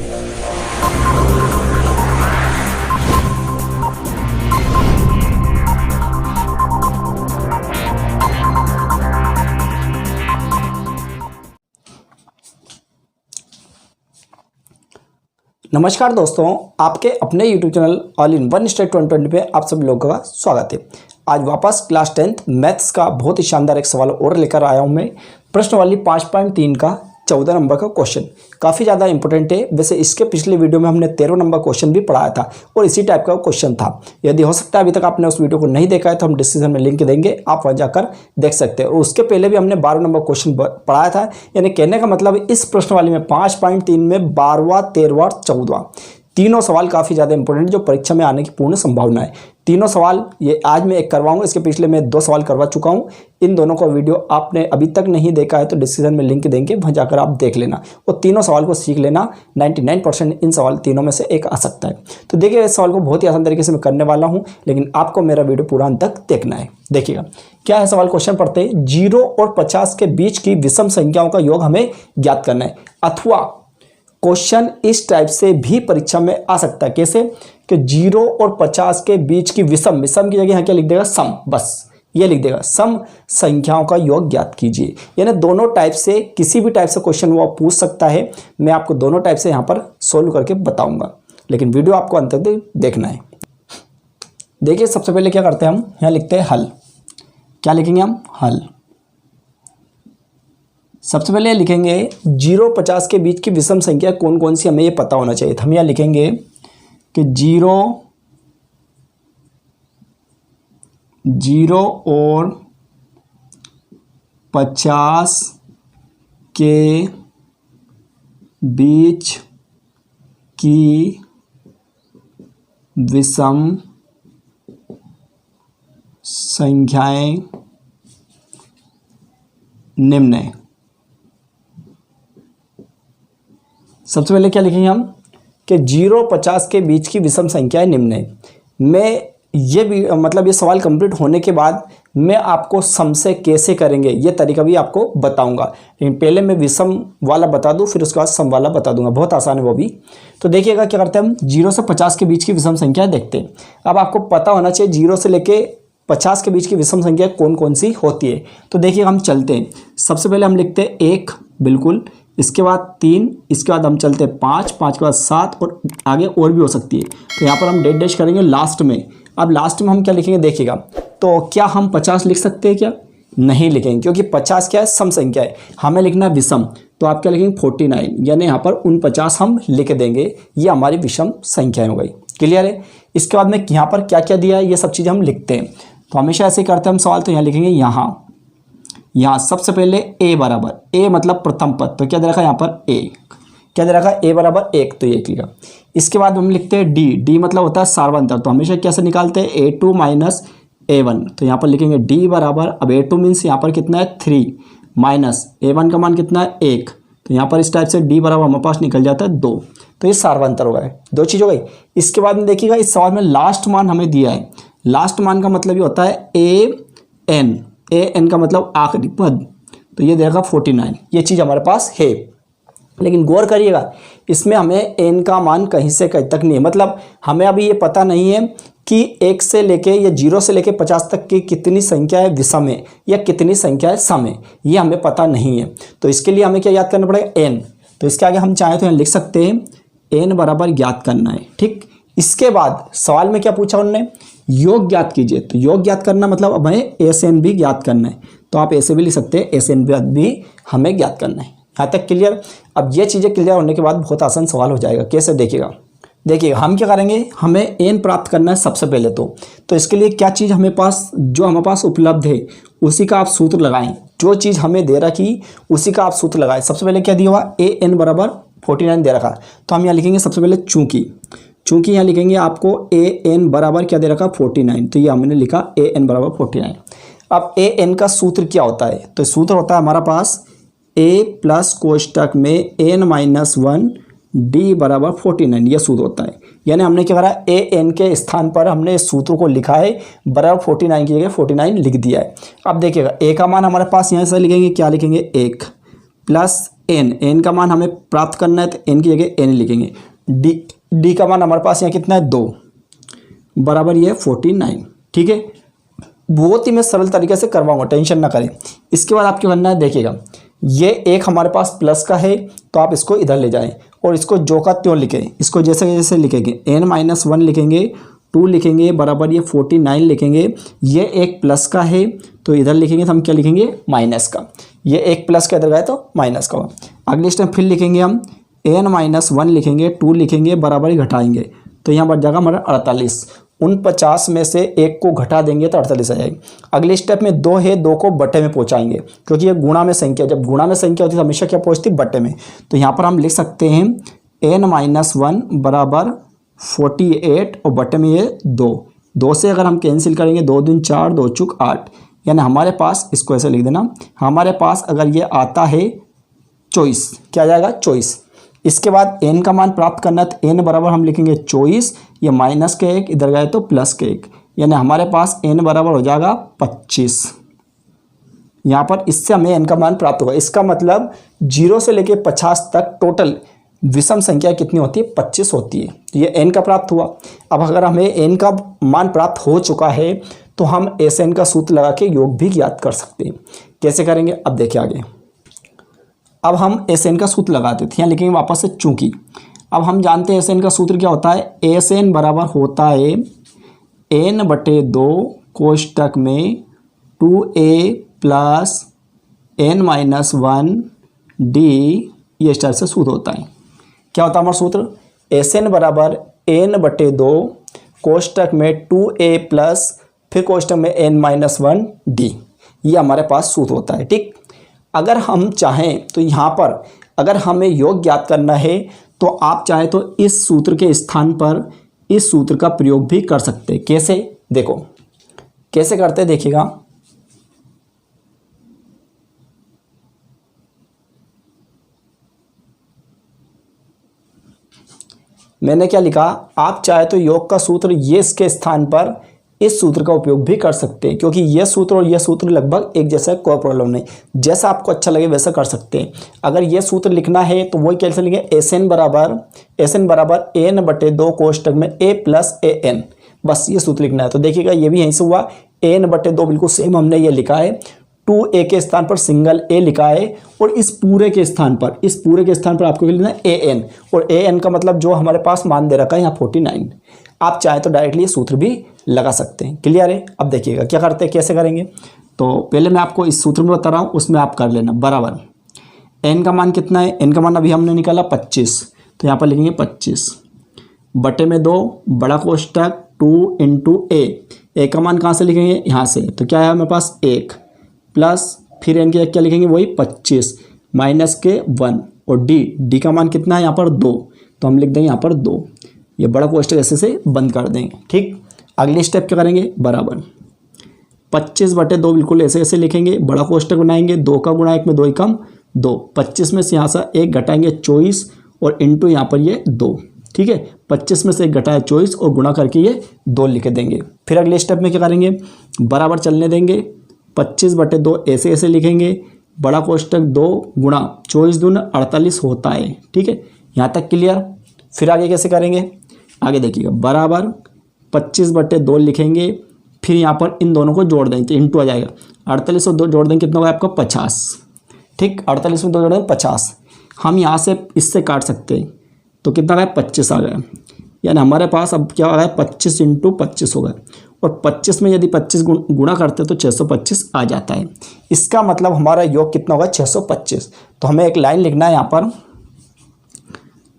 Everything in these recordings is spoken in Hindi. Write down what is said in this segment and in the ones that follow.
नमस्कार दोस्तों, आपके अपने YouTube channel all in one state 2020 पे आप सभी लोगों का स्वागत है। आज वापस क्लास 10th मैथ्स का बहुत ही शानदार एक सवाल और लेकर आया हूं मैं। प्रश्नवाली 5.3 का 14 नंबर का क्वेश्चन काफ़ी ज़्यादा इंपॉर्टेंट है। वैसे इसके पिछले वीडियो में हमने 13 नंबर क्वेश्चन भी पढ़ाया था और इसी टाइप का क्वेश्चन था। यदि हो सकता है अभी तक आपने उस वीडियो को नहीं देखा है तो हम डिस्क्रिप्शन में लिंक देंगे, आप वहाँ जाकर देख सकते हैं। और उसके पहले भी हमने 12 नंबर क्वेश्चन पढ़ाया था। यानी कहने का मतलब इस प्रश्नवाली में 5.3 में 12वां, 13वां और 14वां तीनों सवाल काफ़ी ज़्यादा इंपॉर्टेंट जो परीक्षा में आने की पूर्ण संभावना है। तीनों सवाल ये आज मैं एक करवाऊंगा, इसके पिछले मैं 2 सवाल करवा चुका हूँ। इन दोनों का वीडियो आपने अभी तक नहीं देखा है तो डिस्क्रिप्शन में लिंक देंगे, वहाँ जाकर आप देख लेना और तीनों सवाल को सीख लेना। 99% इन सवाल तीनों में से एक आ सकता है। तो देखिए, इस सवाल को बहुत ही आसान तरीके से मैं करने वाला हूँ, लेकिन आपको मेरा वीडियो पूरा अंत तक देखना है। देखिएगा क्या है सवाल। क्वेश्चन पढ़ते हैं। 0 और 50 के बीच की विषम संख्याओं का योग हमें ज्ञात करना है। अथवा क्वेश्चन इस टाइप से भी परीक्षा में आ सकता है। कैसे कि 0 और 50 के बीच की विषम की जगह यहाँ क्या लिख देगा, सम, बस ये लिख देगा सम संख्याओं का योग ज्ञात कीजिए। यानी दोनों टाइप से किसी भी टाइप से क्वेश्चन वो पूछ सकता है। मैं आपको दोनों टाइप से यहाँ पर सोल्व करके बताऊंगा, लेकिन वीडियो आपको अंत तक देखना है। देखिए सबसे पहले क्या करते हैं हम, यहाँ लिखते हैं हल। क्या लिखेंगे हम, हल। सबसे पहले लिखेंगे 0-50 के बीच की विषम संख्या कौन कौन सी, हमें ये पता होना चाहिए। हम यहाँ लिखेंगे कि 0 और 50 के बीच की विषम संख्याएं निम्न है। सबसे पहले क्या लिखेंगे हम कि 0-50 के बीच की विषम संख्याएं निम्न है। मैं ये भी मतलब ये सवाल कंप्लीट होने के बाद मैं आपको सम से कैसे करेंगे ये तरीका भी आपको बताऊंगा, लेकिन पहले मैं विषम वाला बता दूं, फिर उसके बाद सम वाला बता दूंगा। बहुत आसान है वो भी। तो देखिएगा क्या करते हैं हम, 0 से 50 के बीच की विषम संख्या देखते हैं। अब आपको पता होना चाहिए 0 से लेके 50 के बीच की विषम संख्या कौन कौन सी होती है। तो देखिए हम चलते हैं। सबसे पहले हम लिखते हैं 1, बिल्कुल। इसके बाद 3, इसके बाद हम चलते हैं 5 के बाद 7 और आगे और भी हो सकती है। तो यहाँ पर हम डेट डैश करेंगे लास्ट में। अब लास्ट में हम क्या लिखेंगे देखिएगा, तो क्या हम 50 लिख सकते हैं क्या, नहीं लिखेंगे, क्योंकि 50 क्या है, सम संख्या है, हमें लिखना है विषम। तो आप क्या लिखेंगे 49, यानी यहाँ पर 49 हम लिख देंगे। ये हमारी विषम संख्या हो गई। क्लियर है। इसके बाद में यहाँ पर क्या क्या दिया है ये सब चीज़ें हम लिखते हैं। तो हमेशा ऐसे करते हैं हम सवाल। तो यहाँ लिखेंगे यहाँ सबसे पहले a बराबर, a मतलब प्रथम पद, तो क्या दे रखा है यहाँ पर a, क्या दे रखा है a बराबर 1, तो ये लिखा। इसके बाद हम लिखते हैं d मतलब होता है सार्वंतर। तो हमेशा कैसे निकालते हैं, a2 माइनस a1। तो यहाँ पर लिखेंगे d बराबर, अब a2 मीन्स यहाँ पर कितना है 3 माइनस a1 का मान कितना है 1। तो यहाँ पर इस टाइप से d बराबर हमारे पास निकल जाता है 2। तो ये सार्वंतर हो गए, 2 चीज़ हो गई। इसके बाद में देखिएगा इस सवाल में लास्ट मान हमें दिया है। लास्ट मान का मतलब ये होता है an का मतलब आखिरी पद। तो ये देगा 49, ये चीज़ हमारे पास है। लेकिन गौर करिएगा इसमें हमें n का मान कहीं से कहीं तक नहीं है। मतलब हमें अभी ये पता नहीं है कि 1 से लेके या 0 से लेके 50 तक की कितनी संख्या है विषम है या कितनी संख्या है सम है, ये हमें पता नहीं है। तो इसके लिए हमें क्या याद करना पड़ेगा, n। तो इसके आगे हम चाहें तो यहाँ लिख सकते हैं n बराबर ज्ञात करना है। ठीक। इसके बाद सवाल में क्या पूछा उन्होंने, योग ज्ञात कीजिए। तो योग ज्ञात करना मतलब हमें SN भी ज्ञात करना है। तो आप ऐसे भी लिख सकते हैं SN भी हमें ज्ञात करना है। यहाँ तक क्लियर। अब ये चीज़ें क्लियर होने के बाद बहुत आसान सवाल हो जाएगा। कैसे देखिएगा हम क्या करेंगे, हमें n प्राप्त करना है सबसे पहले। तो इसके लिए क्या चीज़ हमें पास, जो हमारे पास उपलब्ध है उसी का आप सूत्र लगाएं। जो चीज़ हमें दे रखी उसी का आप सूत्र लगाएं। सबसे पहले क्या दिया हुआ, an बराबर 49 दे रखा। तो हम यहाँ लिखेंगे सबसे पहले चूंकि यहाँ लिखेंगे आपको an बराबर क्या दे रखा 49। तो ये हमने लिखा an बराबर 49। अब an का सूत्र क्या होता है, तो सूत्र होता है हमारा पास a प्लस कोष्टक में n-1 d बराबर 49, यह सूत्र होता है। यानी हमने क्या करा, an के स्थान पर हमने इस सूत्र को लिखा है, बराबर 49 की जगह 49 लिख दिया है। अब देखिएगा a का मान हमारे पास यहाँ से लिखेंगे, क्या लिखेंगे 1 प्लस एन का मान हमें प्राप्त करना है तो एन की जगह एन लिखेंगे। डी का मान हमारे पास यहाँ कितना है 2 बराबर ये 49। ठीक है, बहुत ही मैं सरल तरीके से करवाऊंगा, टेंशन ना करें। इसके बाद आपको करना है, देखिएगा ये एक हमारे पास प्लस का है तो आप इसको इधर ले जाएं और इसको जो का त्यों लिखें, इसको जैसे जैसे लिखेंगे n-1 लिखेंगे, 2 लिखेंगे बराबर ये 49 लिखेंगे। ये एक प्लस का है तो इधर लिखेंगे तो हम क्या लिखेंगे माइनस का, ये एक प्लस का इधर गए तो माइनस का होगा। अगले स्टेप फिर लिखेंगे हम n-1 लिखेंगे, 2 लिखेंगे बराबर ही घटाएंगे तो यहाँ बढ़ जाएगा हमारा 48। 49 में से एक को घटा देंगे तो 48 आ जाएगी। अगले स्टेप में 2 है, 2 को बटे में पहुंचाएंगे क्योंकि ये गुणा में संख्या, जब गुणा में संख्या होती है तो हमेशा क्या पहुंचती बटे में। तो यहाँ पर हम लिख सकते हैं n-1 बराबर 48 और बटे में ये 2 से अगर हम कैंसिल करेंगे 2 दूनी 4, 2 चौक 8, यानी हमारे पास, इसको ऐसे लिख देना, हमारे पास अगर ये आता है 24, क्या आ जाएगा 24। इसके बाद n का मान प्राप्त करना है तो n बराबर हम लिखेंगे 24, ये माइनस के 1 इधर गए तो प्लस के 1, यानी हमारे पास n बराबर हो जाएगा 25। यहाँ पर इससे हमें n का मान प्राप्त होगा। इसका मतलब 0 से लेके 50 तक टोटल विषम संख्या कितनी होती है 25 होती है। तो ये n का प्राप्त हुआ। अब अगर हमें n का मान प्राप्त हो चुका है तो हम SN का सूत्र लगा के योग भी ज्ञात कर सकते हैं। कैसे करेंगे अब देखिए आगे। अब हम SN का सूत्र लगाते थे, यहाँ लिखेंगे वापस से चूंकि अब हम जानते हैं SN का सूत्र क्या होता है। SN बराबर होता है n/2 कोष्टक में 2a प्लस n-1 d, ये इस टाइप से सूत्र होता है। क्या होता है हमारा सूत्र, SN बराबर n/2 कोष्टक में 2a प्लस फिर कोष्टक में n-1 d, ये हमारे पास सूत्र होता है। ठीक, अगर हम चाहें तो यहाँ पर अगर हमें योग ज्ञात करना है तो आप चाहे तो इस सूत्र के स्थान पर इस सूत्र का प्रयोग भी कर सकते हैं। कैसे, देखो कैसे करते हैं, देखिएगा। मैंने क्या लिखा, आप चाहे तो योग का सूत्र ये इसके स्थान पर इस सूत्र का उपयोग भी कर सकते हैं, क्योंकि यह सूत्र और यह सूत्र लगभग एक जैसा है, कोई प्रॉब्लम नहीं, जैसा आपको अच्छा लगे वैसा कर सकते हैं। अगर यह सूत्र लिखना है तो वही कैसे लिखेंगे, SN बराबर n/2 कोष्टक में a प्लस an, बस ये सूत्र लिखना है। तो देखिएगा ये भी यहीं से हुआ, n/2 बिल्कुल सेम हमने ये लिखा है, 2a के स्थान पर सिंगल a लिखा है और इस पूरे के स्थान पर आपको लिखना है an, और an का मतलब जो हमारे पास मान दे रखा है यहाँ 49। आप चाहे तो डायरेक्टली ये सूत्र भी लगा सकते हैं। क्लियर है। अब देखिएगा क्या करते हैं, कैसे करेंगे। तो पहले मैं आपको इस सूत्र में बता रहा हूँ, उसमें आप कर लेना बराबर n का मान कितना है, n का मान अभी हमने निकाला 25, तो यहाँ पर लिखेंगे 25 बटे में 2 बड़ा कोष्टक 2 इंटू a का मान कहाँ से लिखेंगे, यहाँ से, तो क्या है हमारे पास 1 प्लस फिर n के क्या लिखेंगे वही 25 माइनस के 1 और d का मान कितना है यहाँ पर 2, तो हम लिख देंगे यहाँ पर 2, ये बड़ा कोष्टक ऐसे से बंद कर देंगे। ठीक, अगले स्टेप क्या करेंगे, बराबर 25/2 बिल्कुल ऐसे ऐसे लिखेंगे, बड़ा कोष्टक बनाएंगे, 2 का गुणा 1 में 2 ही कम 2, 25 में से यहाँ से 1 घटाएंगे 24 और इंटू यहाँ पर ये 2। ठीक है, 25 में से 1 घटाया 24 और गुणा करके ये 2 लिख देंगे। फिर अगले स्टेप में क्या करेंगे, बराबर चलने देंगे, 25/2 ऐसे ऐसे लिखेंगे, बड़ा कोष्टक 2 गुणा 24 दूना 48 होता है। ठीक है, यहाँ तक क्लियर। फिर आगे कैसे करेंगे, आगे देखिएगा, बराबर 25/2 लिखेंगे, फिर यहाँ पर इन दोनों को जोड़ देंगे तो इंटू आ जाएगा, 48 और 2 जोड़ देंगे कितना होगा आपका 50। ठीक, 48 में 2 जोड़ देंगे 50, हम यहाँ से इससे काट सकते हैं तो कितना गया 25 आ गया, यानी हमारे पास अब क्या आ गया 25 इंटू 25 हो गया, और 25 में यदि 25 गुणा करते तो 625 आ जाता है। इसका मतलब हमारा योग कितना होगा 625। तो हमें एक लाइन लिखना है यहाँ पर,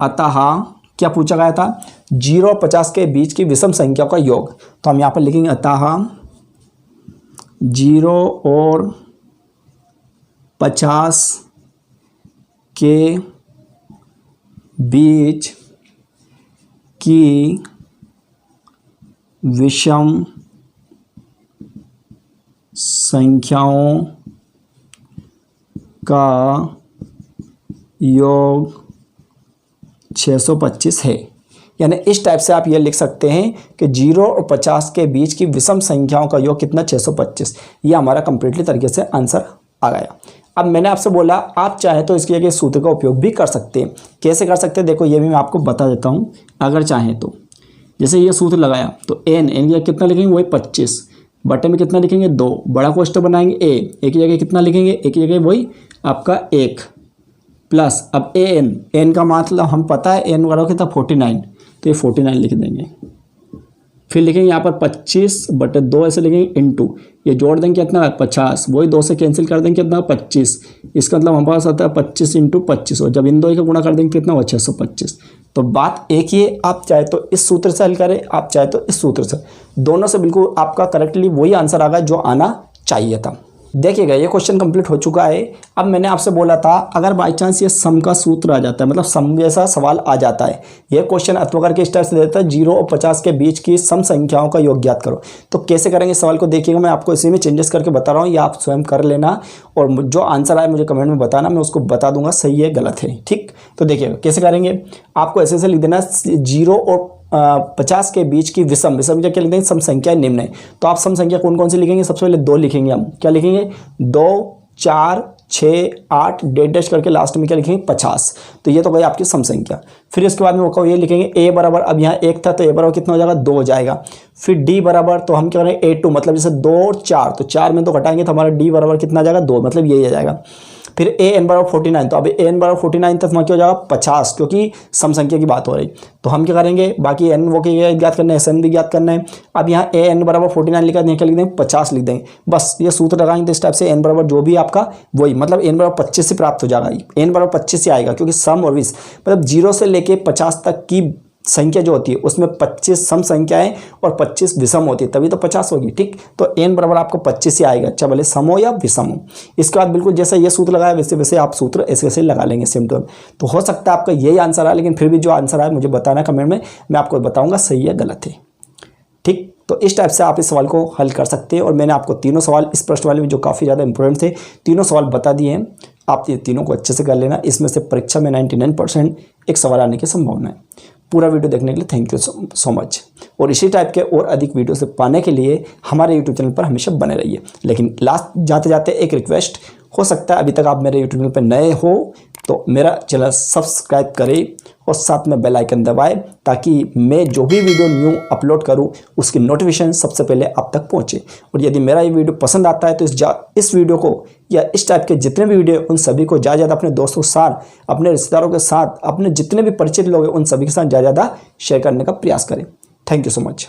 अतः क्या पूछा गया था, 0 और 50 के बीच की विषम संख्या का योग। तो हम यहाँ पर लिखेंगे अतः 0 और 50 के बीच की विषम संख्याओं का योग 625 है। यानी इस टाइप से आप ये लिख सकते हैं कि 0 और 50 के बीच की विषम संख्याओं का योग कितना 625। ये हमारा कंप्लीटली तरीके से आंसर आ गया। अब मैंने आपसे बोला आप चाहे तो इसकी जगह सूत्र का उपयोग भी कर सकते हैं। कैसे कर सकते हैं देखो, ये भी मैं आपको बता देता हूँ। अगर चाहें तो जैसे ये सूत्र लगाया तो एन की जगह कितना लिखेंगे, वही 25, बटे में कितना लिखेंगे 2, बड़ा कोष्ठक बनाएंगे ए की जगह कितना लिखेंगे, ए की जगह वही आपका 1 प्लस अब एन का मतलब हम पता है एन बराबर कितना 49, तो ये 49 लिख देंगे। फिर लिखेंगे यहाँ पर 25/2 ऐसे लिखेंगे इंटू, ये जोड़ देंगे कितना 50, वही 2 से कैंसिल कर देंगे कितना 25, इसका मतलब हमारे पास आता है 25 × 25, और जब इन दो का गुणा कर देंगे कितना 625। तो बात एक ही है, आप चाहे तो इस सूत्र से हल करें, आप चाहे तो इस सूत्र से, दोनों से बिल्कुल आपका करेक्टली वही आंसर आ गया जो आना चाहिए था। देखिएगा ये क्वेश्चन कंप्लीट हो चुका है। अब मैंने आपसे बोला था अगर बाई चांस ये सम का सूत्र आ जाता है, मतलब सम जैसा सवाल आ जाता है, ये क्वेश्चन अथवा के स्टाइल से देता है 0 और 50 के बीच की सम संख्याओं का योग ज्ञात करो। तो कैसे करेंगे सवाल को देखिएगा, मैं आपको इसी में चेंजेस करके बता रहा हूँ, या आप स्वयं कर लेना और जो आंसर आए मुझे कमेंट में बताना, मैं उसको बता दूंगा सही है गलत है। ठीक, तो देखिएगा कैसे करेंगे। आपको ऐसे लिख देना 0 और 50 के बीच की विषम क्या लिख देंगे, सम संख्या निम्न है। तो आप सम संख्या कौन कौन सी लिखेंगे, सबसे पहले 2 लिखेंगे हम, क्या लिखेंगे 2, 4, 6, 8 डैश करके लास्ट में क्या लिखेंगे 50। तो ये तो गई आपकी सम संख्या। फिर इसके बाद में वो ये लिखेंगे ए बराबर, अब यहाँ 1 था तो ए बराबर कितना हो जाएगा 2 हो जाएगा। फिर डी बराबर, तो हम क्या करेंगे A2, मतलब जैसे 2 और 4, तो 4 में तो घटाएंगे तो हमारा डी बराबर कितना आ जाएगा 2, मतलब यही आ जाएगा। फिर an बराबर 49, तो अब an बराबर 49 तक वहाँ क्या हो जाएगा 50, क्योंकि सम संख्या की बात हो रही। तो हम क्या करेंगे, बाकी n वो के ज्ञात करना है, sn भी ज्ञात करना है। अब यहाँ an बराबर 49 लिखा है, क्या लिख देंगे 50 लिख देंगे, बस ये सूत्र लगाएंगे। तो इस टाइप से n बराबर जो भी आपका वही, मतलब n बराबर 25 से प्राप्त हो जाएगा, n बराबर 25 से आएगा, क्योंकि सम और विष मतलब 0 से लेके 50 तक की संख्या जो होती है उसमें 25 सम संख्याएं और 25 विषम होती है, तभी तो 50 होगी। ठीक, तो n बराबर आपको 25 ही आएगा, अच्छा भले सम हो या विषम हो। इसके बाद बिल्कुल जैसा ये सूत्र लगाया वैसे वैसे आप सूत्र ऐसे वैसे लगा लेंगे सेम टू। तो हो सकता है आपका यही आंसर आए, लेकिन फिर भी जो आंसर आए मुझे बताना कमेंट में, मैं आपको बताऊंगा सही है गलत है। ठीक, तो इस टाइप से आप इस सवाल को हल कर सकते हैं। और मैंने आपको तीनों सवाल इस प्रश्न वाले में जो काफ़ी ज़्यादा इंपॉर्टेंट थे, तीनों सवाल बता दिए हैं। आप ये तीनों को अच्छे से कर लेना, इसमें से परीक्षा में 99% एक सवाल आने की संभावना है। पूरा वीडियो देखने के लिए थैंक यू सो मच। और इसी टाइप के और अधिक वीडियो से पाने के लिए हमारे यूट्यूब चैनल पर हमेशा बने रहिए। लेकिन लास्ट जाते जाते एक रिक्वेस्ट, हो सकता है अभी तक आप मेरे यूट्यूब चैनल पर नए हो तो मेरा चैनल सब्सक्राइब करें और साथ में बेल आइकन दबाएं, ताकि मैं जो भी वीडियो न्यू अपलोड करूं उसकी नोटिफिकेशन सबसे पहले आप तक पहुंचे। और यदि मेरा ये वीडियो पसंद आता है तो इस वीडियो को या इस टाइप के जितने भी वीडियो उन सभी को ज़्यादा अपने दोस्तों के साथ, अपने रिश्तेदारों के साथ, अपने जितने भी परिचित लोग हैं उन सभी के साथ ज़्यादा शेयर करने का प्रयास करें। Thank you so much.